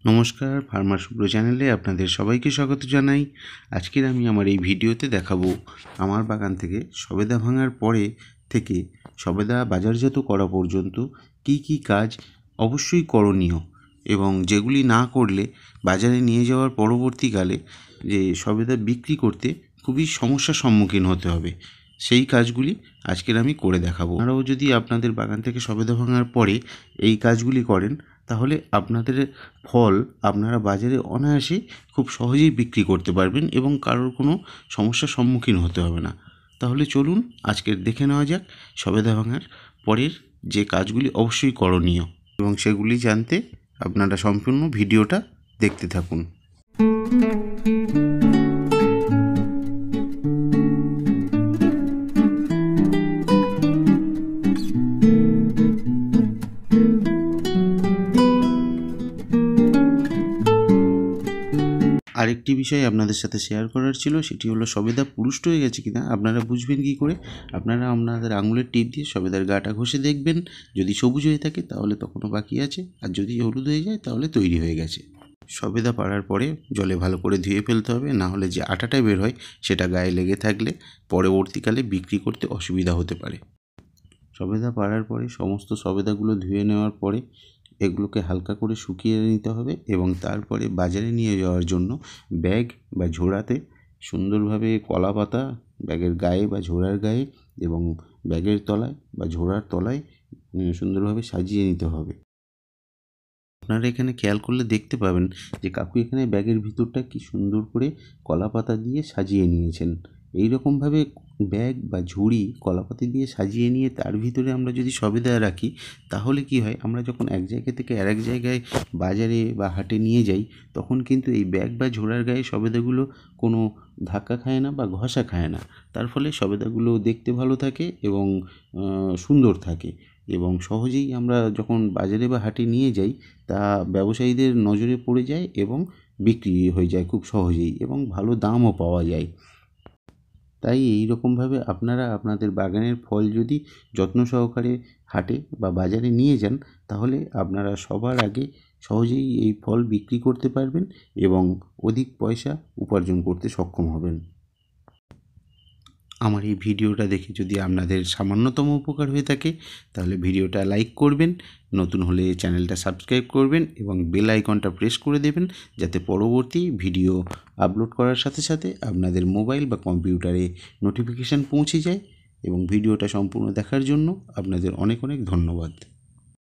নমস্কার, ফার্মার সুব্রো চ্যানেলে আপনাদের সবাইকে স্বাগত জানাই। আজকের আমি আমার এই ভিডিওতে দেখাবো আমার বাগান থেকে সবেদা ভাঙার পরে থেকে সবেদা বাজারজাত করা পর্যন্ত কি কি কাজ অবশ্যই করণীয় এবং যেগুলি না করলে বাজারে নিয়ে যাওয়ার পরবর্তীকালে যে সবেদা বিক্রি করতে খুবই সমস্যার সম্মুখীন হতে হবে, সেই কাজগুলি আজকের আমি করে দেখাবো। আপনারাও যদি আপনাদের বাগান থেকে সবেদা ভাঙার পরে এই কাজগুলি করেন তাহলে আপনাদের ফল আপনারা বাজারে অনায়াসে খুব সহজেই বিক্রি করতে পারবেন এবং কারোর কোনো সমস্যার সম্মুখীন হতে হবে না। তাহলে চলুন আজকের দেখে নেওয়া যাক সবেদা ভাঙার পরের যে কাজগুলি অবশ্যই করণীয়, এবং সেগুলি জানতে আপনারা সম্পূর্ণ ভিডিওটা দেখতে থাকুন। আরেকটি বিষয় আপনাদের সাথে শেয়ার করার ছিল, সেটি হলো সবেদা পুরুষ্ট হয়ে গেছে কিনা আপনারা বুঝবেন কী করে। আপনারা আপনাদের আঙুলের টিপ দিয়ে সবেদার গাটা ঘষে দেখবেন, যদি সবুজ হয়ে থাকে তাহলে তখনও বাকি আছে, আর যদি হলুদ হয়ে যায় তাহলে তৈরি হয়ে গেছে। সবেদা পাড়ার পরে জলে ভালো করে ধুয়ে ফেলতে হবে, না হলে যে আটাটা বের হয় সেটা গায়ে লেগে থাকলে পরবর্তীকালে বিক্রি করতে অসুবিধা হতে পারে। সবেদা পাড়ার পরে সমস্ত সবেদাগুলো ধুয়ে নেওয়ার পরে এগুলোকে হালকা করে শুকিয়ে নিতে হবে এবং তারপরে বাজারে নিয়ে যাওয়ার জন্য ব্যাগ বা ঝোড়াতে সুন্দরভাবে কলা পাতা ব্যাগের গায়ে বা ঝোড়ার গায়ে এবং ব্যাগের তলায় বা ঝোড়ার তলায় সুন্দরভাবে সাজিয়ে নিতে হবে। আপনারা এখানে খেয়াল করলে দেখতে পাবেন যে কাকু এখানে ব্যাগের ভিতরটা কি সুন্দর করে কলা পাতা দিয়ে সাজিয়ে নিয়েছেন। এই রকমভাবে ব্যাগ বা ঝুড়ি কলাপাতা দিয়ে সাজিয়ে নিয়ে তার ভিতরে আমরা যদি সবেদা রাখি তাহলে কি হয়, আমরা যখন এক জায়গা থেকে আরেক জায়গায় বাজারে বা হাটে নিয়ে যাই তখন কিন্তু এই ব্যাগ বা ঝোড়ার গায়ে সবেদাগুলো কোনো ধাক্কা খায় না বা ঘষা খায় না। তার ফলে সবেদাগুলো দেখতে ভালো থাকে এবং সুন্দর থাকে, এবং সহজেই আমরা যখন বাজারে বা হাটে নিয়ে যাই তা ব্যবসায়ীদের নজরে পড়ে যায় এবং বিক্রি হয়ে যায় খুব সহজেই এবং ভালো দামও পাওয়া যায়। তাই এই রকমভাবে আপনারা আপনাদের বাগানের ফল যদি যত্ন সহকারে হাটে বা বাজারে নিয়ে যান তাহলে আপনারা সবার আগে সহজেই এই ফল বিক্রি করতে পারবেন এবং অধিক পয়সা উপার্জন করতে সক্ষম হবেন। আমার এই ভিডিওটা দেখে যদি আপনাদের সামান্যতম উপকার হয়ে থাকে তাহলে ভিডিওটা লাইক করবেন, নতুন হলে চ্যানেলটা সাবস্ক্রাইব করবেন এবং বেল আইকনটা প্রেস করে দেবেন যাতে পরবর্তী ভিডিও আপলোড করার সাথে সাথে আপনাদের মোবাইল বা কম্পিউটারে নোটিফিকেশান পৌঁছে যায়। এবং ভিডিওটা সম্পূর্ণ দেখার জন্য আপনাদের অনেক অনেক ধন্যবাদ।